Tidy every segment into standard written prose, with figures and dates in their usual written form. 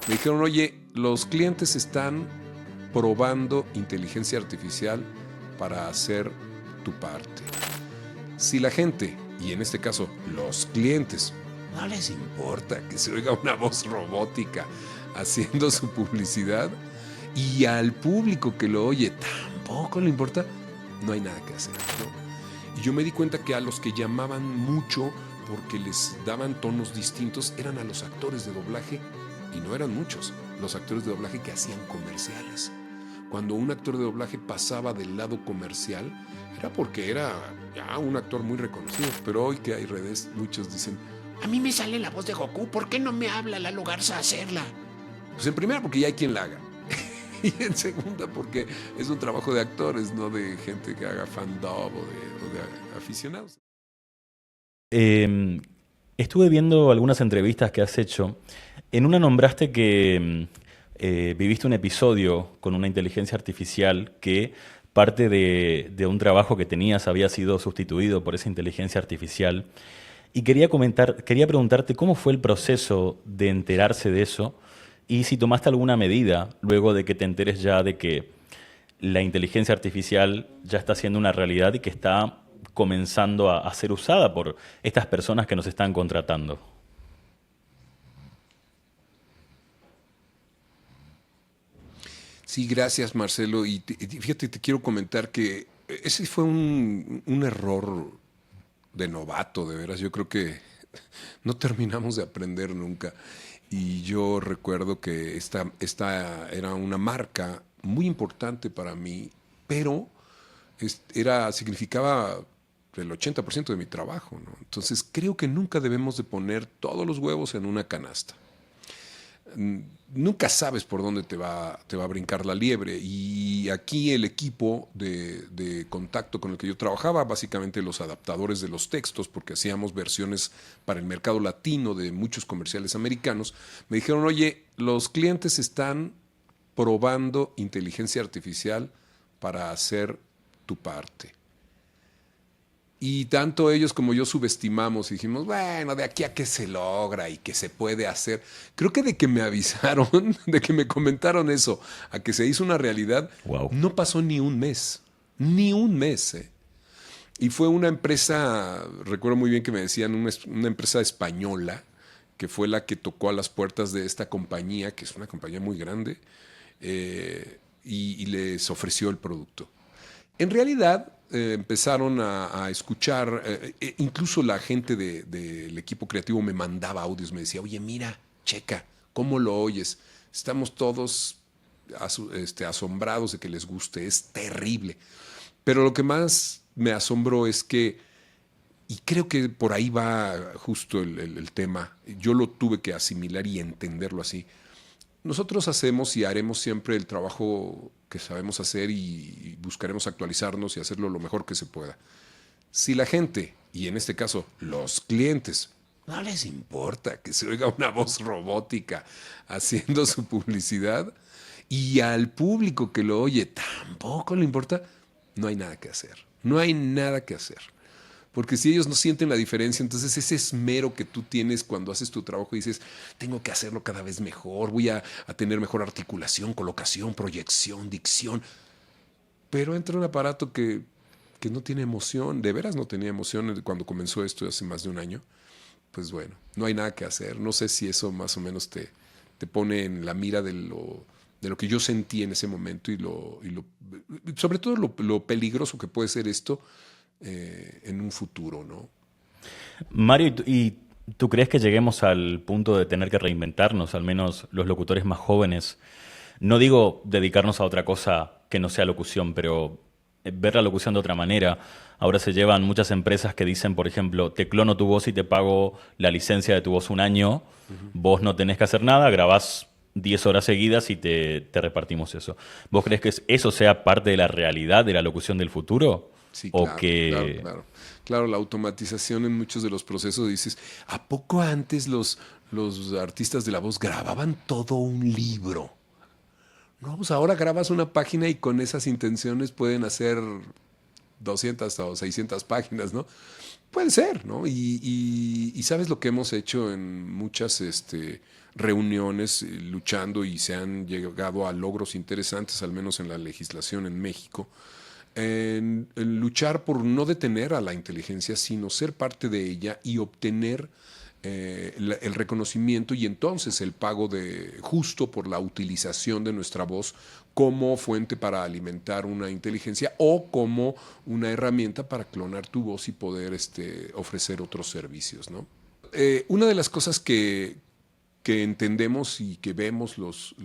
Me dijeron, oye, los clientes están probando inteligencia artificial para hacer tu parte. Si la gente, y en este caso los clientes, no les importa que se oiga una voz robótica haciendo su publicidad, y al público que lo oye tampoco le importa, no hay nada que hacer, ¿no? Y yo me di cuenta que a los que llamaban mucho porque les daban tonos distintos eran a los actores de doblaje, y no eran muchos los actores de doblaje que hacían comerciales. Cuando un actor de doblaje pasaba del lado comercial, era porque era ya un actor muy reconocido. Pero hoy que hay redes, muchos dicen, a mí me sale la voz de Goku, ¿por qué no me habla Lalo Garza a hacerla? Pues en primera porque ya hay quien la haga. Y en segunda porque es un trabajo de actores, no de gente que haga fandom o de aficionados. Eh, Estuve viendo algunas entrevistas que has hecho. En una nombraste que viviste un episodio con una inteligencia artificial que parte de un trabajo que tenías había sido sustituido por esa inteligencia artificial. Y quería preguntarte cómo fue el proceso de enterarse de eso y si tomaste alguna medida luego de que te enteres ya de que la inteligencia artificial ya está siendo una realidad y que está comenzando a ser usada por estas personas que nos están contratando. Sí, gracias Marcelo. Y fíjate, te quiero comentar que ese fue un error de novato, de veras. Yo creo que no terminamos de aprender nunca. Y yo recuerdo que esta era una marca muy importante para mí, pero significaba el 80% de mi trabajo, ¿no? Entonces creo que nunca debemos de poner todos los huevos en una canasta. Nunca sabes por dónde te va a brincar la liebre. Y aquí el equipo de contacto con el que yo trabajaba, básicamente los adaptadores de los textos, porque hacíamos versiones para el mercado latino de muchos comerciales americanos, me dijeron, oye, los clientes están probando inteligencia artificial para hacer tu parte. Y tanto ellos como yo subestimamos y dijimos, bueno, de aquí a que se logra y que se puede hacer. Creo que de que me avisaron, de que me comentaron eso, a que se hizo una realidad, Wow. no pasó ni un mes. Ni un mes, ¿eh? Y fue una empresa, recuerdo muy bien que me decían, una empresa española, que fue la que tocó a las puertas de esta compañía, que es una compañía muy grande, y les ofreció el producto. En realidad empezaron a escuchar, incluso la gente del equipo creativo me mandaba audios, me decía, oye, mira, checa, ¿cómo lo oyes? Estamos todos asombrados de que les guste, es terrible. Pero lo que más me asombró es que, y creo que por ahí va justo el tema, yo lo tuve que asimilar y entenderlo así. Nosotros hacemos y haremos siempre el trabajo que sabemos hacer y buscaremos actualizarnos y hacerlo lo mejor que se pueda. Si la gente, y en este caso los clientes, no les importa que se oiga una voz robótica haciendo su publicidad, y al público que lo oye tampoco le importa, no hay nada que hacer. No hay nada que hacer. Porque si ellos no sienten la diferencia, entonces ese esmero que tú tienes cuando haces tu trabajo y dices, tengo que hacerlo cada vez mejor, voy a tener mejor articulación, colocación, proyección, dicción. Pero entra un aparato que no tiene emoción, de veras no tenía emoción cuando comenzó esto hace más de un año. Pues bueno, no hay nada que hacer. No sé si eso más o menos te pone en la mira de lo que yo sentí en ese momento sobre todo lo peligroso que puede ser esto en un futuro, ¿no? Mario, ¿y tú crees que lleguemos al punto de tener que reinventarnos, al menos los locutores más jóvenes? No digo dedicarnos a otra cosa que no sea locución, pero ver la locución de otra manera. Ahora se llevan muchas empresas que dicen, por ejemplo, te clono tu voz y te pago la licencia de tu voz un año. Vos no tenés que hacer nada, grabás 10 horas seguidas y te repartimos eso. ¿Vos crees que eso sea parte de la realidad de la locución del futuro? Sí, ¿O claro, claro, que claro. Claro, la automatización en muchos de los procesos dices, ¿a poco antes los artistas de la voz grababan todo un libro? No, pues ahora grabas una página y con esas intenciones pueden hacer 200 o 600 páginas, ¿no? Puede ser, ¿no? Y sabes lo que hemos hecho en muchas reuniones luchando y se han llegado a logros interesantes, al menos en la legislación en México, en luchar por no detener a la inteligencia, sino ser parte de ella y obtener el reconocimiento y entonces el pago justo por la utilización de nuestra voz como fuente para alimentar una inteligencia o como una herramienta para clonar tu voz y poder ofrecer otros servicios, ¿no? Una de las cosas que entendemos y que vemos los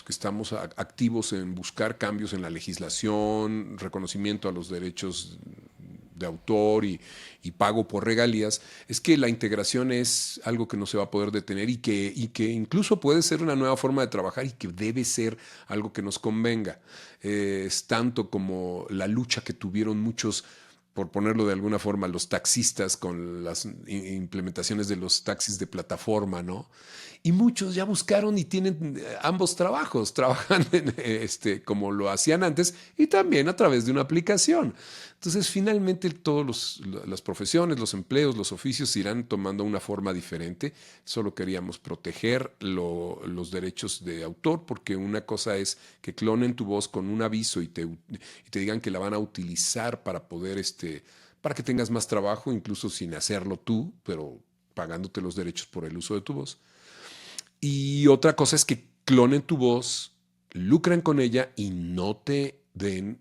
que estamos activos en buscar cambios en la legislación, reconocimiento a los derechos de autor y pago por regalías, es que la integración es algo que no se va a poder detener y que incluso puede ser una nueva forma de trabajar y que debe ser algo que nos convenga. Es tanto como la lucha que tuvieron muchos, por ponerlo de alguna forma, los taxistas con las implementaciones de los taxis de plataforma, ¿no? Y muchos ya buscaron y tienen ambos trabajos, trabajan como lo hacían antes y también a través de una aplicación. Entonces, finalmente, todas las profesiones, los empleos, los oficios irán tomando una forma diferente. Solo queríamos proteger los derechos de autor, porque una cosa es que clonen tu voz con un aviso y te digan que la van a utilizar para poder, para que tengas más trabajo, incluso sin hacerlo tú, pero pagándote los derechos por el uso de tu voz. Y otra cosa es que clonen tu voz, lucran con ella y no te den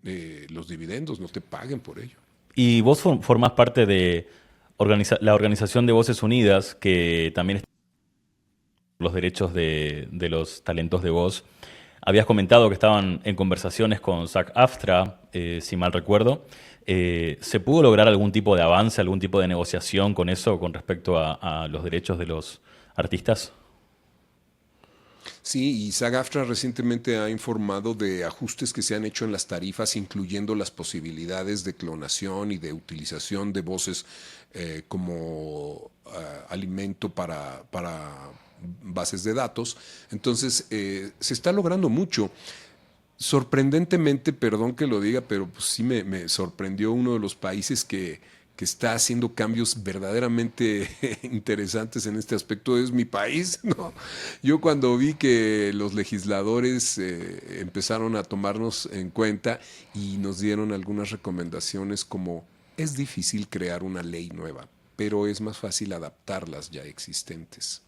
los dividendos, no te paguen por ello. Y vos formás parte de la Organización de Voces Unidas, que también está por los derechos de los talentos de voz. Habías comentado que estaban en conversaciones con SAG-AFTRA, si mal recuerdo. ¿Se pudo lograr algún tipo de avance, algún tipo de negociación con eso, con respecto a los derechos de los artistas? Sí, y SAG-AFTRA recientemente ha informado de ajustes que se han hecho en las tarifas, incluyendo las posibilidades de clonación y de utilización de voces como alimento para bases de datos. Entonces, se está logrando mucho. Sorprendentemente, perdón que lo diga, pero pues sí me sorprendió uno de los países que está haciendo cambios verdaderamente interesantes en este aspecto es mi país, ¿no? Yo cuando vi que los legisladores empezaron a tomarnos en cuenta y nos dieron algunas recomendaciones como es difícil crear una ley nueva, pero es más fácil adaptar las ya existentes.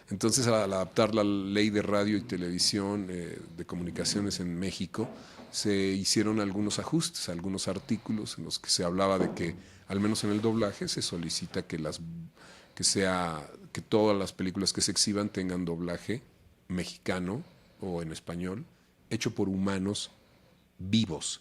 Entonces, al adaptar la ley de radio y televisión de comunicaciones en México, se hicieron algunos ajustes, algunos artículos en los que se hablaba de que, al menos en el doblaje, se solicita que todas las películas que se exhiban tengan doblaje mexicano o en español, hecho por humanos vivos.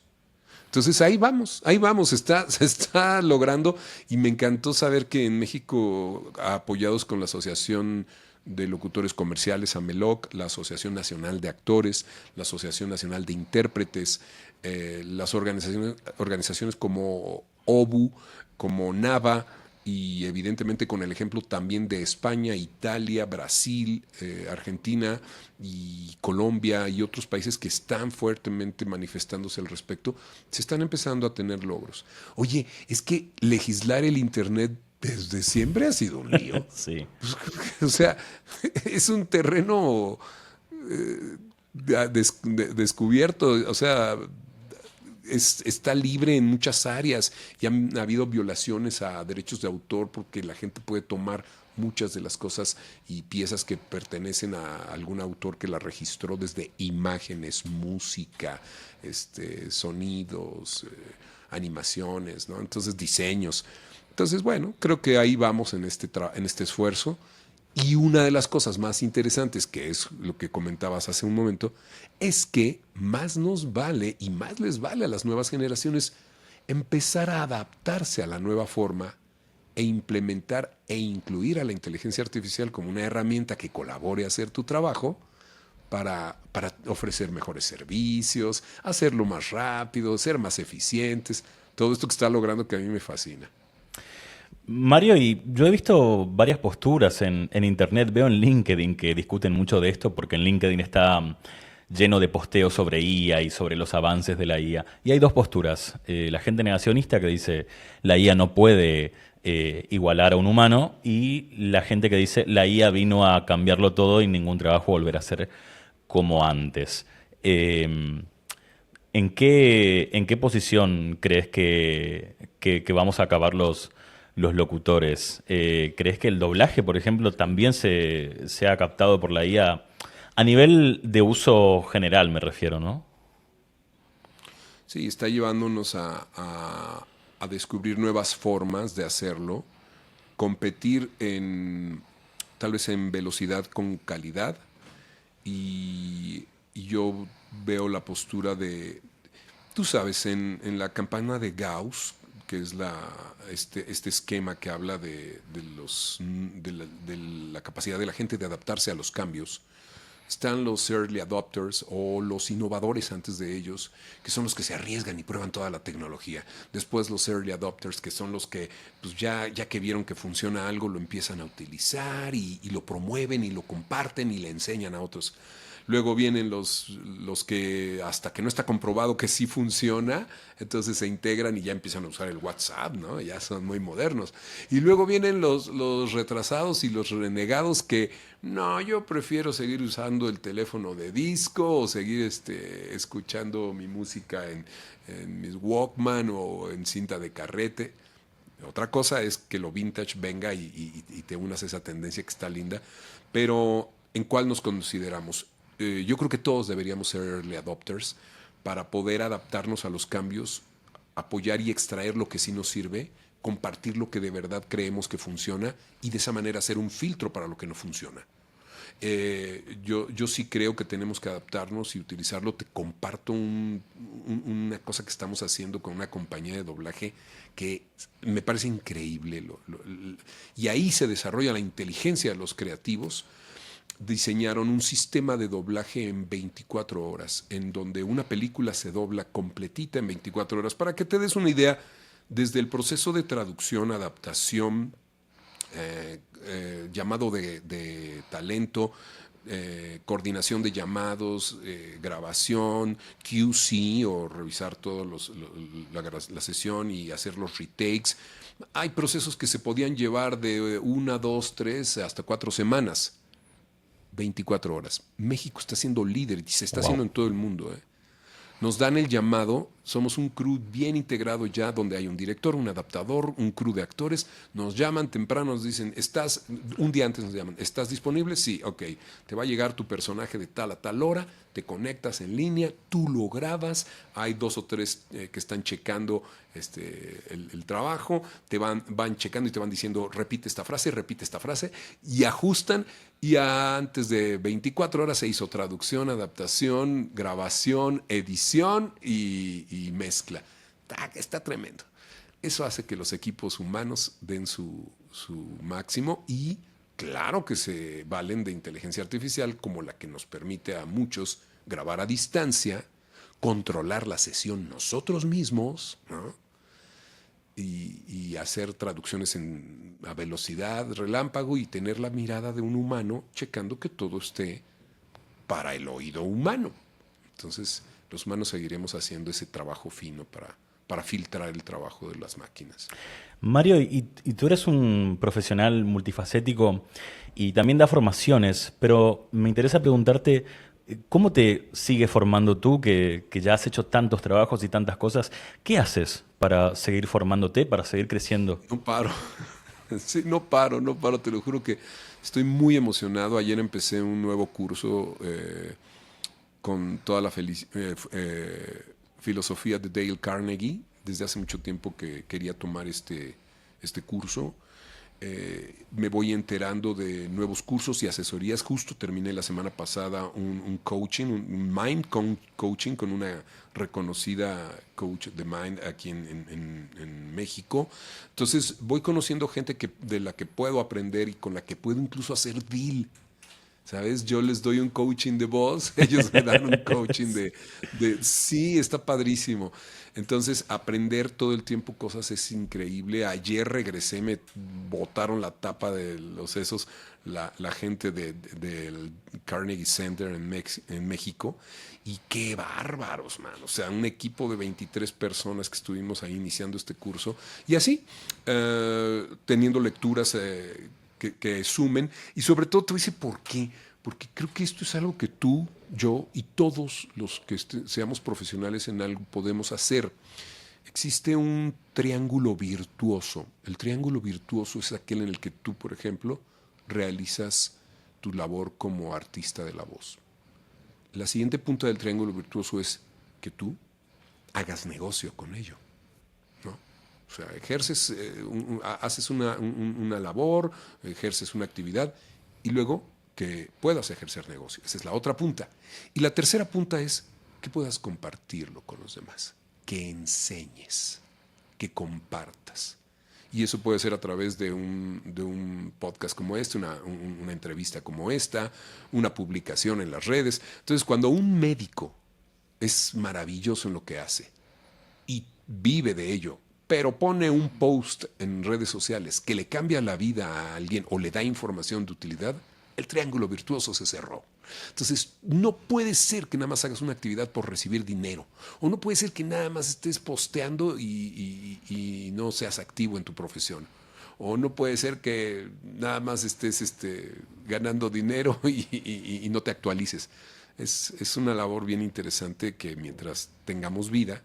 Entonces ahí vamos, se está logrando y me encantó saber que en México, apoyados con la Asociación de Locutores Comerciales, AMELOC, la Asociación Nacional de Actores, la Asociación Nacional de Intérpretes, las organizaciones como OBU, como NAVA, y evidentemente con el ejemplo también de España, Italia, Brasil, Argentina y Colombia y otros países que están fuertemente manifestándose al respecto, se están empezando a tener logros. Oye, es que legislar el Internet desde siempre ha sido un lío. Sí. O sea, es un terreno descubierto, o sea, está libre en muchas áreas y han habido violaciones a derechos de autor porque la gente puede tomar muchas de las cosas y piezas que pertenecen a algún autor que la registró desde imágenes, música, sonidos, animaciones, ¿no? Entonces diseños. Entonces, bueno, creo que ahí vamos en este esfuerzo. Y una de las cosas más interesantes, que es lo que comentabas hace un momento, es que más nos vale y más les vale a las nuevas generaciones empezar a adaptarse a la nueva forma e implementar e incluir a la inteligencia artificial como una herramienta que colabore a hacer tu trabajo para ofrecer mejores servicios, hacerlo más rápido, ser más eficientes. Todo esto que está logrando que a mí me fascina. Mario, y yo he visto varias posturas en Internet, veo en LinkedIn que discuten mucho de esto, porque en LinkedIn está lleno de posteos sobre IA y sobre los avances de la IA. Y hay dos posturas. La gente negacionista que dice la IA no puede igualar a un humano, y la gente que dice la IA vino a cambiarlo todo y ningún trabajo volverá a ser como antes. Eh, en qué posición crees que vamos a acabar los locutores? ¿Crees que el doblaje, por ejemplo, también se ha captado por la IA? A nivel de uso general me refiero, ¿no? Sí, está llevándonos a descubrir nuevas formas de hacerlo, competir tal vez en velocidad con calidad y yo veo la postura de, tú sabes, en la campana de Gauss, que es este esquema que habla de la capacidad de la gente de adaptarse a los cambios, están los early adopters o los innovadores antes de ellos, que son los que se arriesgan y prueban toda la tecnología. Después los early adopters, que son los que pues ya que vieron que funciona algo, lo empiezan a utilizar y lo promueven y lo comparten y le enseñan a otros. Luego vienen los que hasta que no está comprobado que sí funciona, entonces se integran y ya empiezan a usar el WhatsApp, ¿no? Ya son muy modernos. Y luego vienen los retrasados y los renegados que, no, yo prefiero seguir usando el teléfono de disco o seguir escuchando mi música en mis Walkman o en cinta de carrete. Otra cosa es que lo vintage venga y te unas a esa tendencia que está linda, pero ¿en cuál nos consideramos? Yo creo que todos deberíamos ser early adopters para poder adaptarnos a los cambios, apoyar y extraer lo que sí nos sirve, compartir lo que de verdad creemos que funciona y de esa manera hacer un filtro para lo que no funciona. Yo sí creo que tenemos que adaptarnos y utilizarlo. Te comparto una cosa que estamos haciendo con una compañía de doblaje que me parece increíble. Y ahí se desarrolla la inteligencia de los creativos. Diseñaron un sistema de doblaje en 24 horas, en donde una película se dobla completita en 24 horas. Para que te des una idea, desde el proceso de traducción, adaptación, llamado de talento, coordinación de llamados, grabación, QC o revisar todos la sesión y hacer los retakes. Hay procesos que se podían llevar de 1, 2, 3 hasta 4 semanas. 24 horas. México está siendo líder y se está Wow. haciendo en todo el mundo. Nos dan el llamado, somos un crew bien integrado ya, donde hay un director, un adaptador, un crew de actores. Nos llaman temprano, nos dicen, un día antes nos llaman, ¿estás disponible? Sí, ok. Te va a llegar tu personaje de tal a tal hora, te conectas en línea, tú lo grabas, hay 2 o 3 que están checando el trabajo, van checando y te van diciendo, repite esta frase, y ajustan. Y antes de 24 horas se hizo traducción, adaptación, grabación, edición y mezcla. Está tremendo. Eso hace que los equipos humanos den su máximo y claro que se valen de inteligencia artificial como la que nos permite a muchos grabar a distancia, controlar la sesión nosotros mismos, ¿no? Y hacer traducciones a velocidad relámpago y tener la mirada de un humano checando que todo esté para el oído humano. Entonces, los humanos seguiremos haciendo ese trabajo fino para filtrar el trabajo de las máquinas. Mario, y tú eres un profesional multifacético y también da formaciones, pero me interesa preguntarte, ¿cómo te sigues formando tú, que ya has hecho tantos trabajos y tantas cosas? ¿Qué haces para seguir formándote, para seguir creciendo? No paro. Sí, no paro, te lo juro que estoy muy emocionado. Ayer empecé un nuevo curso con toda la filosofía de Dale Carnegie. Desde hace mucho tiempo que quería tomar este curso. Me voy enterando de nuevos cursos y asesorías. Justo terminé la semana pasada un coaching, un mind coaching con una reconocida coach de mind aquí en México. Entonces voy conociendo gente de la que puedo aprender y con la que puedo incluso hacer deal. ¿Sabes? Yo les doy un coaching de voz, ellos me dan un coaching Sí, está padrísimo. Entonces, aprender todo el tiempo cosas es increíble. Ayer regresé, me botaron la tapa de los sesos la gente del Carnegie Center en México. Y qué bárbaros, man. O sea, un equipo de 23 personas que estuvimos ahí iniciando este curso. Y así, teniendo lecturas que sumen. Y sobre todo, te voy a decir por qué. Porque creo que esto es algo que tú, yo y todos los que seamos profesionales en algo podemos hacer. Existe un triángulo virtuoso. El triángulo virtuoso es aquel en el que tú, por ejemplo, realizas tu labor como artista de la voz. La siguiente punta del triángulo virtuoso es que tú hagas negocio con ello, ¿no? O sea, ejerces, haces una labor, ejerces una actividad y luego que puedas ejercer negocio. Esa es la otra punta. Y la tercera punta es que puedas compartirlo con los demás, que enseñes, que compartas. Y eso puede ser a través de un podcast como este, una entrevista como esta, una publicación en las redes. Entonces, cuando un médico es maravilloso en lo que hace y vive de ello, pero pone un post en redes sociales que le cambia la vida a alguien o le da información de utilidad, el triángulo virtuoso se cerró. Entonces, no puede ser que nada más hagas una actividad por recibir dinero. O no puede ser que nada más estés posteando y no seas activo en tu profesión. O no puede ser que nada más estés ganando dinero y no te actualices. Es una labor bien interesante que mientras tengamos vida,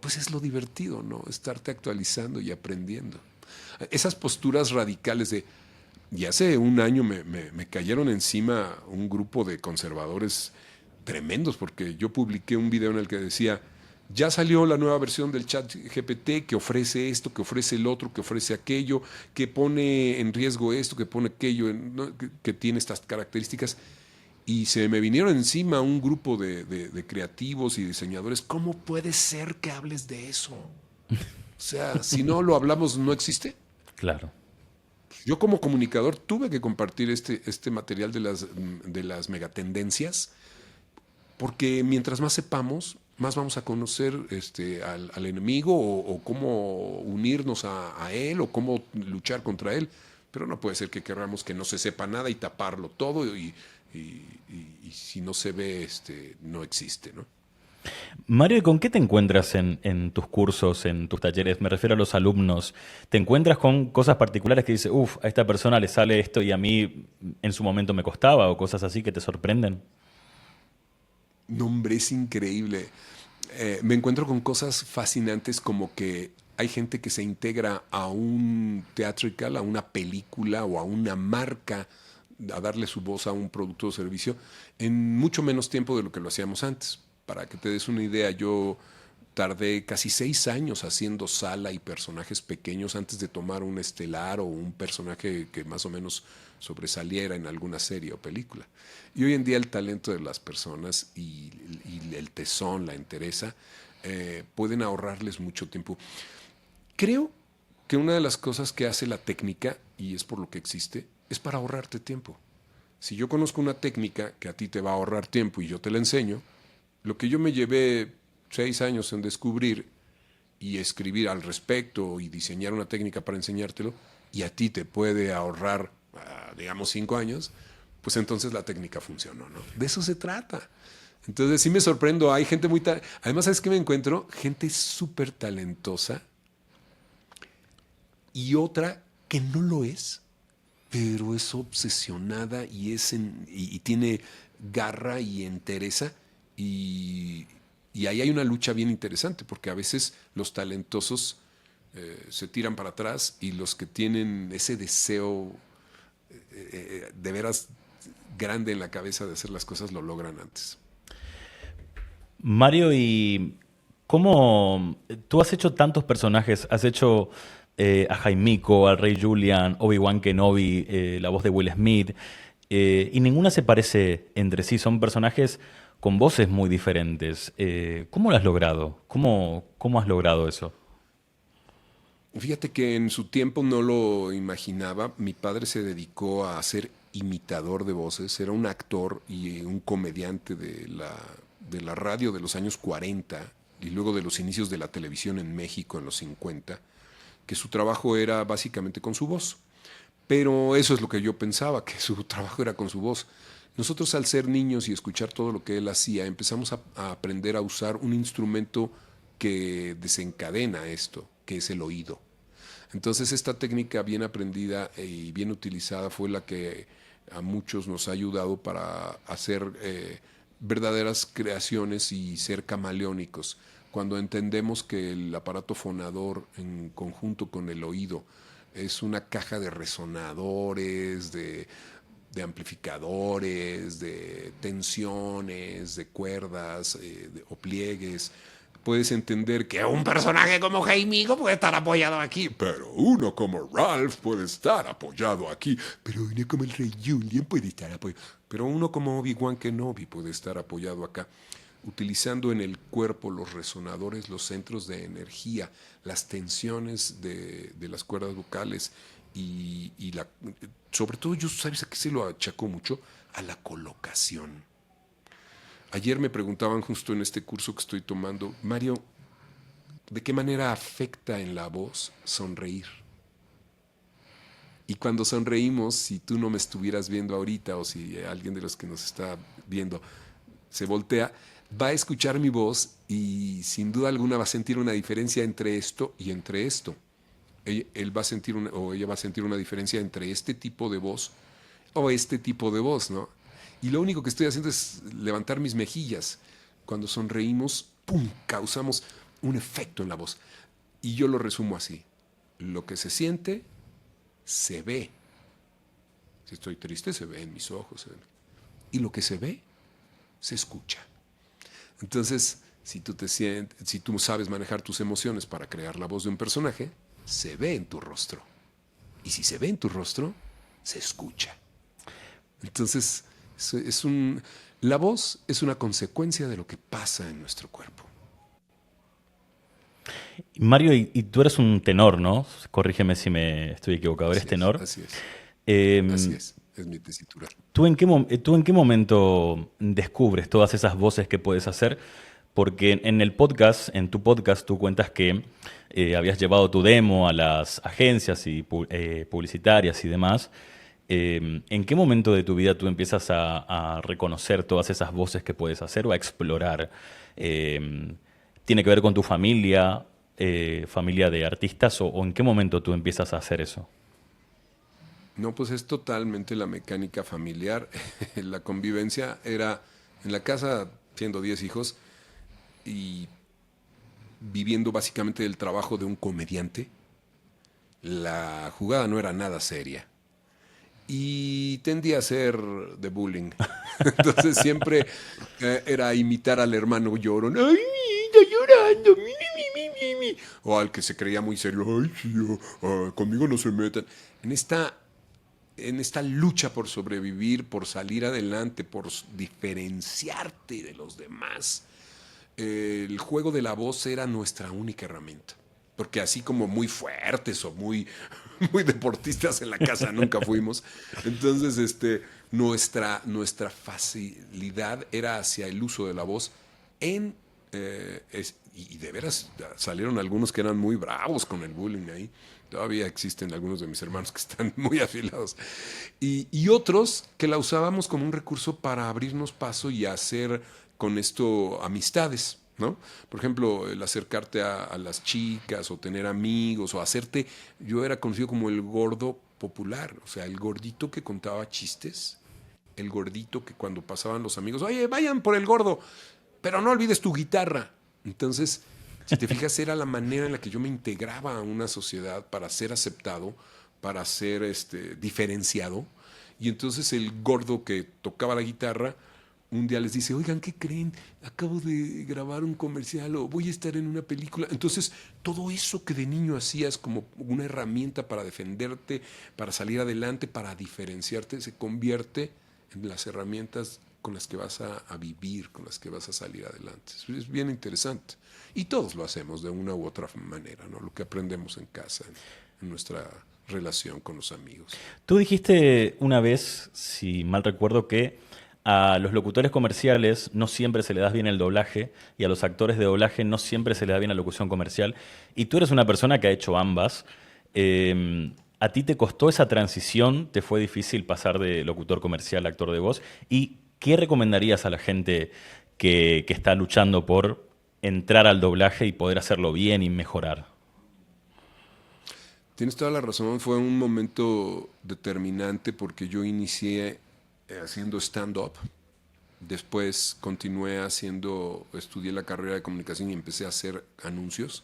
pues es lo divertido, ¿no? Estarte actualizando y aprendiendo. Esas posturas radicales de... Y hace un año me cayeron encima un grupo de conservadores tremendos, porque yo publiqué un video en el que decía, ya salió la nueva versión del ChatGPT que ofrece esto, que ofrece el otro, que ofrece aquello, que pone en riesgo esto, que pone aquello, ¿no? que tiene estas características. Y se me vinieron encima un grupo de creativos y diseñadores. ¿Cómo puede ser que hables de eso? O sea, si no lo hablamos, ¿no existe? Claro. Yo como comunicador tuve que compartir este material de las megatendencias, porque mientras más sepamos, más vamos a conocer al enemigo o cómo unirnos a él o cómo luchar contra él. Pero no puede ser que queramos que no se sepa nada y taparlo todo y si no se ve, no existe, ¿no? Mario, ¿y con qué te encuentras en tus cursos, en tus talleres? Me refiero a los alumnos. ¿Te encuentras con cosas particulares que dices, uff, a esta persona le sale esto y a mí en su momento me costaba, o cosas así que te sorprenden? No, hombre, es increíble. Me encuentro con cosas fascinantes como que hay gente que se integra a un theatrical, a una película o a una marca, a darle su voz a un producto o servicio en mucho menos tiempo de lo que lo hacíamos antes. Para que te des una idea, yo tardé casi 6 años haciendo sala y personajes pequeños antes de tomar un estelar o un personaje que más o menos sobresaliera en alguna serie o película. Y hoy en día el talento de las personas y el tesón, la entereza, pueden ahorrarles mucho tiempo. Creo que una de las cosas que hace la técnica, y es por lo que existe, es para ahorrarte tiempo. Si yo conozco una técnica que a ti te va a ahorrar tiempo y yo te la enseño, lo que yo me llevé 6 años en descubrir y escribir al respecto y diseñar una técnica para enseñártelo, y a ti te puede ahorrar, digamos, 5 años, pues entonces la técnica funcionó, ¿no? De eso se trata. Entonces sí me sorprendo, hay gente muy... Además, ¿sabes qué me encuentro? Gente súper talentosa y otra que no lo es, pero es obsesionada y tiene garra y entereza y, y ahí hay una lucha bien interesante porque a veces los talentosos se tiran para atrás y los que tienen ese deseo de veras grande en la cabeza de hacer las cosas lo logran antes. Mario, ¿y cómo tú has hecho tantos personajes? Has hecho a Jaimico, al Rey Julian, Obi-Wan Kenobi, la voz de Will Smith, y ninguna se parece entre sí. Son personajes con voces muy diferentes. ¿Cómo lo has logrado? ¿Cómo has logrado eso? Fíjate que en su tiempo no lo imaginaba. Mi padre se dedicó a ser imitador de voces. Era un actor y un comediante de la radio de los años 40 y luego de los inicios de la televisión en México en los 50, que su trabajo era básicamente con su voz. Pero eso es lo que yo pensaba, que su trabajo era con su voz. Nosotros al ser niños y escuchar todo lo que él hacía, empezamos a aprender a usar un instrumento que desencadena esto, que es el oído. Entonces esta técnica bien aprendida y bien utilizada fue la que a muchos nos ha ayudado para hacer verdaderas creaciones y ser camaleónicos. Cuando entendemos que el aparato fonador en conjunto con el oído es una caja de resonadores, de amplificadores, de tensiones, de cuerdas o pliegues, puedes entender que un personaje como Jaimigo puede estar apoyado aquí, pero uno como Ralph puede estar apoyado aquí, pero uno como el Rey Julian puede estar apoyado, pero uno como Obi-Wan Kenobi puede estar apoyado acá, utilizando en el cuerpo los resonadores, los centros de energía, las tensiones de las cuerdas vocales sobre todo yo, ¿sabes a qué se lo achacó mucho? A la colocación. Ayer me preguntaban justo en este curso que estoy tomando, Mario, ¿de qué manera afecta en la voz sonreír? Y cuando sonreímos, si tú no me estuvieras viendo ahorita o si alguien de los que nos está viendo se voltea, va a escuchar mi voz y sin duda alguna va a sentir una diferencia entre esto y entre esto. Él va a sentir o ella va a sentir una diferencia entre este tipo de voz o este tipo de voz, ¿no? Y lo único que estoy haciendo es levantar mis mejillas. Cuando sonreímos, ¡pum!, causamos un efecto en la voz. Y yo lo resumo así. Lo que se siente, se ve. Si estoy triste, se ve en mis ojos. Y lo que se ve, se escucha. Entonces, si tú sabes manejar tus emociones para crear la voz de un personaje, se ve en tu rostro. Y si se ve en tu rostro, se escucha. Entonces, la voz es una consecuencia de lo que pasa en nuestro cuerpo. Mario, y tú eres un tenor, ¿no? Corrígeme si me estoy equivocado, eres tenor. Así es. Eh, Así es mi tesitura. ¿Tú en qué momento descubres todas esas voces que puedes hacer? Porque en tu podcast, tú cuentas que habías llevado tu demo a las agencias y publicitarias y demás. ¿En qué momento de tu vida tú empiezas a reconocer todas esas voces que puedes hacer o a explorar? ¿Tiene que ver con tu familia, familia de artistas, o en qué momento tú empiezas a hacer eso? No, pues es totalmente la mecánica familiar. La convivencia era en la casa, siendo 10 hijos y viviendo básicamente del trabajo de un comediante. La jugada no era nada seria y tendía a ser de bullying. Entonces siempre era imitar al hermano llorón. ¡Ay, está llorando! Mi, mi, mi, mi, mi. O al que se creía muy serio. ¡Ay, sí, conmigo no se metan! En esta lucha por sobrevivir, por salir adelante, por diferenciarte de los demás, el juego de la voz era nuestra única herramienta. Porque así como muy fuertes o muy deportistas en la casa nunca fuimos. Entonces, nuestra facilidad era hacia el uso de la voz y de veras salieron algunos que eran muy bravos con el bullying ahí. Todavía existen algunos de mis hermanos que están muy afilados. Y otros que la usábamos como un recurso para abrirnos paso y hacer con esto amistades, ¿no? Por ejemplo, el acercarte a las chicas o tener amigos o hacerte... Yo era conocido como el gordo popular, o sea, el gordito que contaba chistes, el gordito que cuando pasaban los amigos, oye, vayan por el gordo, pero no olvides tu guitarra. Entonces, si te fijas, era la manera en la que yo me integraba a una sociedad para ser aceptado, para ser diferenciado. Y entonces el gordo que tocaba la guitarra un día les dice, oigan, ¿qué creen? Acabo de grabar un comercial o voy a estar en una película. Entonces, todo eso que de niño hacías como una herramienta para defenderte, para salir adelante, para diferenciarte, se convierte en las herramientas con las que vas a vivir, con las que vas a salir adelante. Es bien interesante. Y todos lo hacemos de una u otra manera, ¿no? Lo que aprendemos en casa, en nuestra relación con los amigos. Tú dijiste una vez, si mal recuerdo, que a los locutores comerciales no siempre se le da bien el doblaje y a los actores de doblaje no siempre se le da bien la locución comercial. Y tú eres una persona que ha hecho ambas. ¿A ti te costó esa transición? ¿Te fue difícil pasar de locutor comercial a actor de voz? ¿Y qué recomendarías a la gente que está luchando por entrar al doblaje y poder hacerlo bien y mejorar? Tienes toda la razón, fue un momento determinante porque yo inicié haciendo stand-up, después continué estudié la carrera de comunicación y empecé a hacer anuncios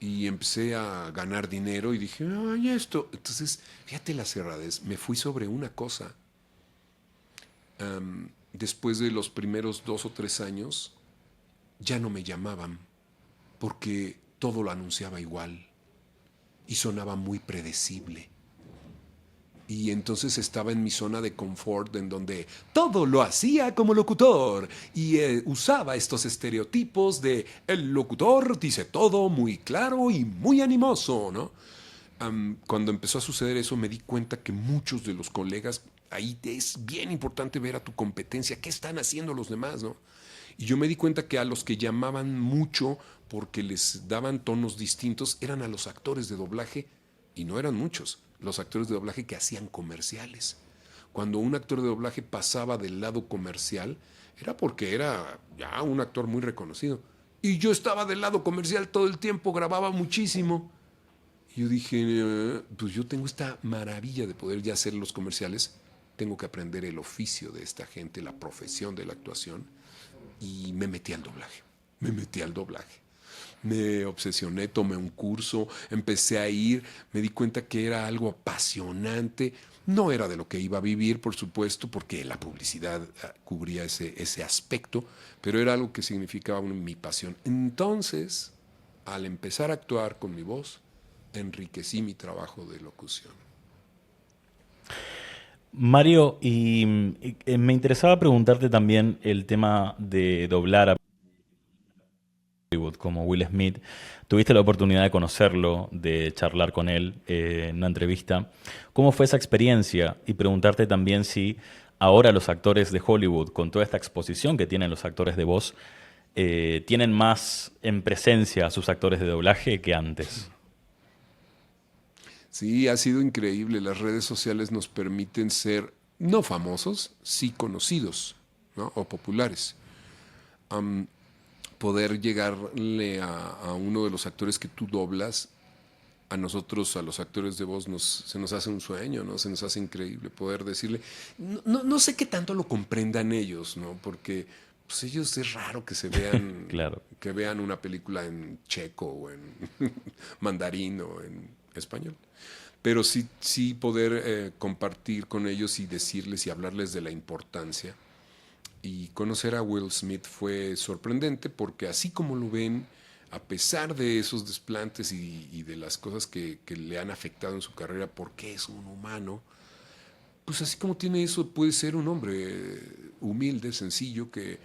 y empecé a ganar dinero y dije, ay, esto. Entonces, fíjate la cerradez, me fui sobre una cosa. Después de los primeros 2 o 3 años, ya no me llamaban porque todo lo anunciaba igual y sonaba muy predecible. Y entonces estaba en mi zona de confort en donde todo lo hacía como locutor y usaba estos estereotipos de el locutor dice todo muy claro y muy animoso, ¿no? Cuando empezó a suceder eso me di cuenta que muchos de los colegas, ahí es bien importante ver a tu competencia, qué están haciendo los demás, ¿no? Y yo me di cuenta que a los que llamaban mucho porque les daban tonos distintos eran a los actores de doblaje, y no eran muchos, los actores de doblaje que hacían comerciales. Cuando un actor de doblaje pasaba del lado comercial, era porque era ya un actor muy reconocido. Y yo estaba del lado comercial todo el tiempo, grababa muchísimo. Y yo dije, pues yo tengo esta maravilla de poder ya hacer los comerciales, tengo que aprender el oficio de esta gente, la profesión de la actuación, y me metí al doblaje. Me metí al doblaje. Me obsesioné, tomé un curso, empecé a ir, me di cuenta que era algo apasionante. No era de lo que iba a vivir, por supuesto, porque la publicidad cubría ese aspecto, pero era algo que significaba mi pasión. Entonces, al empezar a actuar con mi voz, enriquecí mi trabajo de locución. Mario, y me interesaba preguntarte también el tema de doblar a Hollywood como Will Smith. Tuviste la oportunidad de conocerlo, de charlar con él en una entrevista. ¿Cómo fue esa experiencia? Y preguntarte también si ahora los actores de Hollywood, con toda esta exposición que tienen los actores de voz, tienen más en presencia a sus actores de doblaje que antes. Sí, ha sido increíble. Las redes sociales nos permiten ser no famosos, sí conocidos, ¿no? O populares. Poder llegarle a uno de los actores que tú doblas, a nosotros, a los actores de voz, se nos hace un sueño, ¿no? Se nos hace increíble poder decirle. No sé qué tanto lo comprendan ellos, ¿no? Porque pues ellos es raro Claro. que vean una película en checo o en mandarín o en español. Pero sí, sí poder compartir con ellos y decirles y hablarles de la importancia. Y conocer a Will Smith fue sorprendente porque así como lo ven, a pesar de esos desplantes y de las cosas que le han afectado en su carrera, porque es un humano, pues así como tiene eso, puede ser un hombre humilde, sencillo, que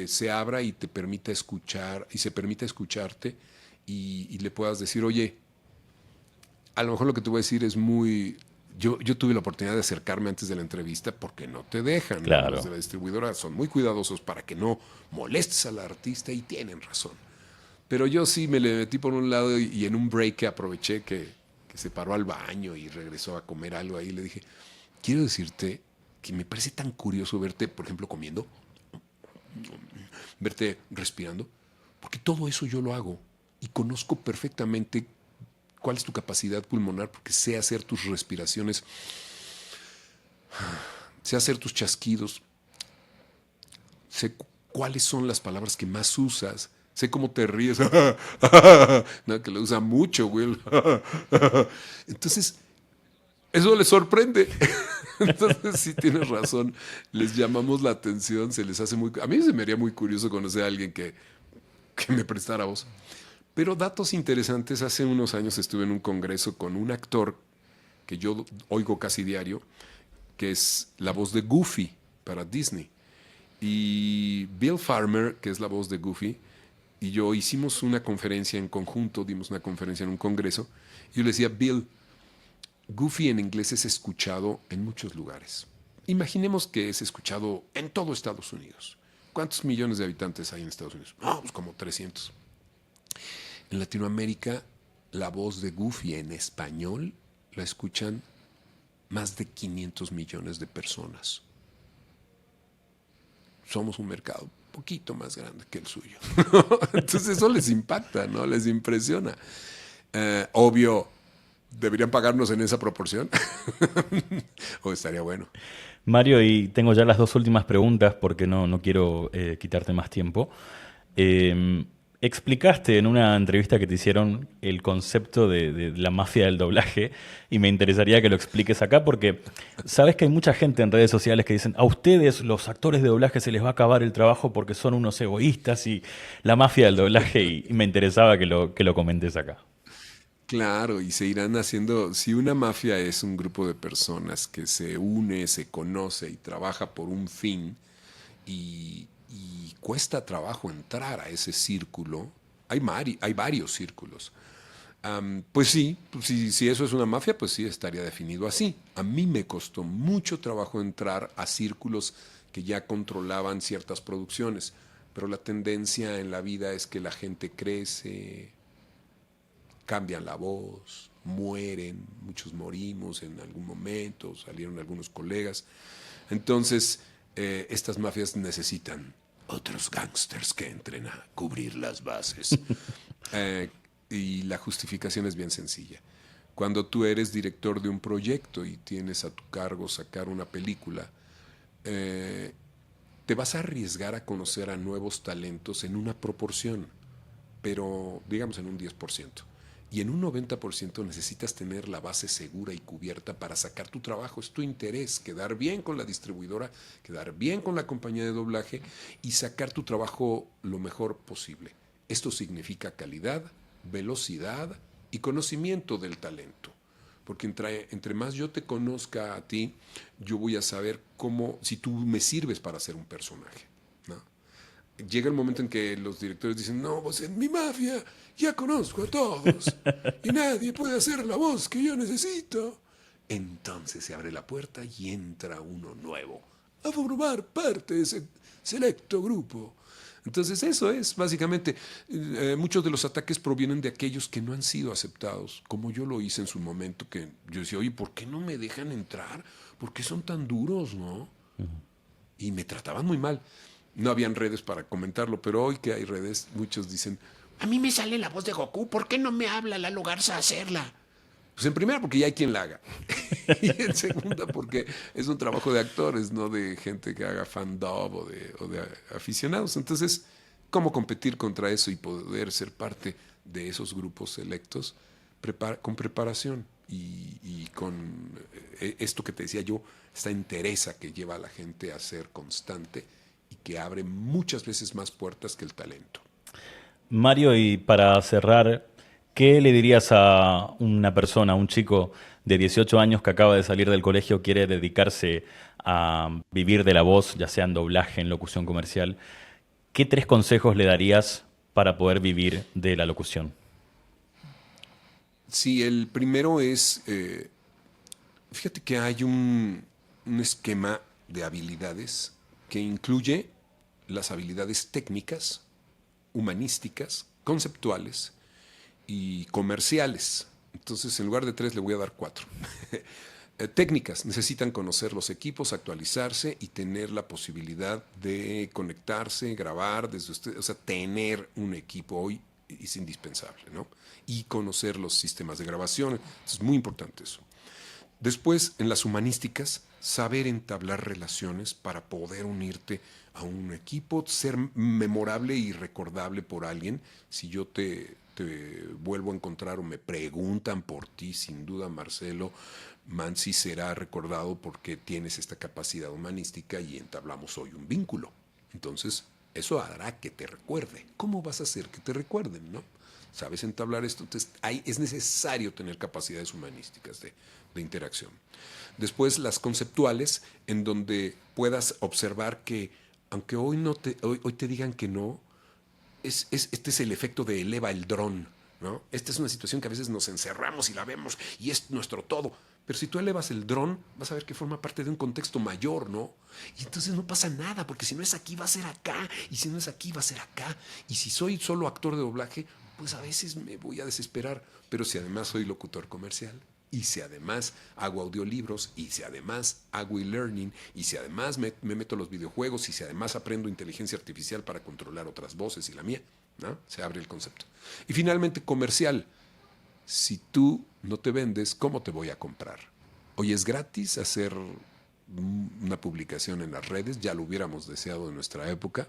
se abra y te permita escuchar, y se permita escucharte y le puedas decir, oye, a lo mejor lo que te voy a decir es muy. Yo tuve la oportunidad de acercarme antes de la entrevista porque no te dejan, ¿no? Los de Claro. la distribuidora son muy cuidadosos para que no molestes al artista y tienen razón. Pero yo sí me le metí por un lado y en un break que aproveché que se paró al baño y regresó a comer algo ahí, le dije, quiero decirte que me parece tan curioso verte, por ejemplo, comiendo, verte respirando, porque todo eso yo lo hago y conozco perfectamente cuál es tu capacidad pulmonar porque sé hacer tus respiraciones, sé hacer tus chasquidos, sé cuáles son las palabras que más usas, sé cómo te ríes, no, que lo usa mucho, Will. Entonces, eso les sorprende. Entonces, sí tienes razón, les llamamos la atención, se les hace muy. A mí se me haría muy curioso conocer a alguien que me prestara voz. Pero datos interesantes, hace unos años estuve en un congreso con un actor que yo oigo casi diario, que es la voz de Goofy para Disney. Y Bill Farmer, que es la voz de Goofy, y yo hicimos una conferencia en conjunto, dimos una conferencia en un congreso, y yo le decía, Bill, Goofy en inglés es escuchado en muchos lugares. Imaginemos que es escuchado en todo Estados Unidos. ¿Cuántos millones de habitantes hay en Estados Unidos? Pues como 300. En Latinoamérica, la voz de Goofy en español la escuchan más de 500 millones de personas. Somos un mercado un poquito más grande que el suyo. Entonces eso les impacta, ¿no? Les impresiona. Obvio, ¿deberían pagarnos en esa proporción? O estaría bueno. Mario, y tengo ya las dos últimas preguntas porque no quiero quitarte más tiempo. Eh, Explicaste en una entrevista que te hicieron el concepto de la mafia del doblaje y me interesaría que lo expliques acá porque sabes que hay mucha gente en redes sociales que dicen a ustedes los actores de doblaje se les va a acabar el trabajo porque son unos egoístas y la mafia del doblaje y me interesaba que lo comentes acá. Claro, y se irán haciendo, si una mafia es un grupo de personas que se une, se conoce y trabaja por un fin y cuesta trabajo entrar a ese círculo, hay varios círculos. Pues sí, si eso es una mafia, pues sí estaría definido así. A mí me costó mucho trabajo entrar a círculos que ya controlaban ciertas producciones, pero la tendencia en la vida es que la gente crece, cambian la voz, mueren, muchos morimos en algún momento, salieron algunos colegas. Entonces, estas mafias necesitan otros gángsters que entren a cubrir las bases. Eh, y la justificación es bien sencilla. Cuando tú eres director de un proyecto y tienes a tu cargo sacar una película, eh, te vas a arriesgar a conocer a nuevos talentos en una proporción, pero digamos en un 10%. Y en un 90% necesitas tener la base segura y cubierta para sacar tu trabajo. Es tu interés, quedar bien con la distribuidora, quedar bien con la compañía de doblaje y sacar tu trabajo lo mejor posible. Esto significa calidad, velocidad y conocimiento del talento. Porque entre más yo te conozca a ti, yo voy a saber cómo, si tú me sirves para ser un personaje, ¿no? Llega el momento en que los directores dicen, no, pues en mi mafia ya conozco a todos y nadie puede hacer la voz que yo necesito. Entonces se abre la puerta y entra uno nuevo a formar parte de ese selecto grupo. Entonces eso es básicamente, muchos de los ataques provienen de aquellos que no han sido aceptados, como yo lo hice en su momento, que yo decía, oye, ¿por qué no me dejan entrar? ¿Por qué son tan duros, no? Y me trataban muy mal. No habían redes para comentarlo, pero hoy que hay redes, muchos dicen, a mí me sale la voz de Goku, ¿por qué no me habla Lalo Garza a hacerla? Pues en primera porque ya hay quien la haga. Y en segunda porque es un trabajo de actores, no de gente que haga fan-dub o de aficionados. Entonces, ¿cómo competir contra eso y poder ser parte de esos grupos selectos con preparación y con esto que te decía yo, esta entereza que lleva a la gente a ser constante y que abre muchas veces más puertas que el talento? Mario, y para cerrar, ¿qué le dirías a una persona, a un chico de 18 años que acaba de salir del colegio, quiere dedicarse a vivir de la voz, ya sea en doblaje, en locución comercial? ¿Qué tres consejos le darías para poder vivir de la locución? Sí, el primero es, fíjate que hay un esquema de habilidades que incluye las habilidades técnicas, humanísticas, conceptuales y comerciales. Entonces, en lugar de tres, le voy a dar cuatro. Técnicas, necesitan conocer los equipos, actualizarse y tener la posibilidad de conectarse, grabar desde usted, o sea, tener un equipo hoy es indispensable, ¿no? Y conocer los sistemas de grabación, es muy importante eso. Después, en las humanísticas, saber entablar relaciones para poder unirte a un equipo, ser memorable y recordable por alguien. Si yo te vuelvo a encontrar o me preguntan por ti, sin duda Marcelo Mansi será recordado porque tienes esta capacidad humanística y entablamos hoy un vínculo. Entonces, eso hará que te recuerde. ¿Cómo vas a hacer que te recuerden, no? ¿Sabes entablar esto? Entonces, es necesario tener capacidades humanísticas de interacción. Después, las conceptuales, en donde puedas observar que, aunque hoy te digan que no, este es el efecto de eleva el dron, ¿no? Esta es una situación que a veces nos encerramos y la vemos y es nuestro todo. Pero si tú elevas el dron, vas a ver que forma parte de un contexto mayor, ¿no? Y entonces no pasa nada, porque si no es aquí, va a ser acá. Y si no es aquí, va a ser acá. Y si soy solo actor de doblaje, pues a veces me voy a desesperar. Pero si además soy locutor comercial, y si además hago audiolibros, y si además hago e-learning, y si además me meto a los videojuegos, y si además aprendo inteligencia artificial para controlar otras voces y la mía, ¿no? Se abre el concepto. Y finalmente, comercial. Si tú no te vendes, ¿cómo te voy a comprar? Hoy es gratis hacer una publicación en las redes, ya lo hubiéramos deseado en nuestra época,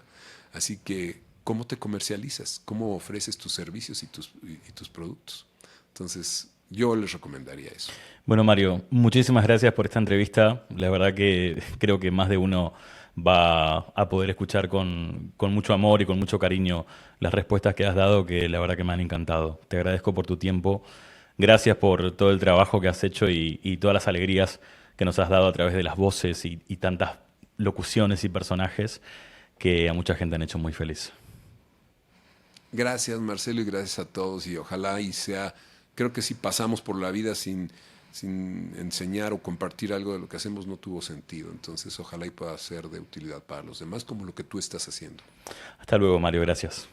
así que ¿cómo te comercializas? ¿Cómo ofreces tus servicios y tus productos? Entonces, yo les recomendaría eso. Bueno, Mario, muchísimas gracias por esta entrevista. La verdad que creo que más de uno va a poder escuchar con mucho amor y con mucho cariño las respuestas que has dado, que la verdad que me han encantado. Te agradezco por tu tiempo. Gracias por todo el trabajo que has hecho y todas las alegrías que nos has dado a través de las voces y tantas locuciones y personajes que a mucha gente han hecho muy feliz. Gracias, Marcelo, y gracias a todos. Y ojalá y sea, creo que si pasamos por la vida sin enseñar o compartir algo de lo que hacemos, no tuvo sentido. Entonces, ojalá y pueda ser de utilidad para los demás, como lo que tú estás haciendo. Hasta luego, Mario. Gracias.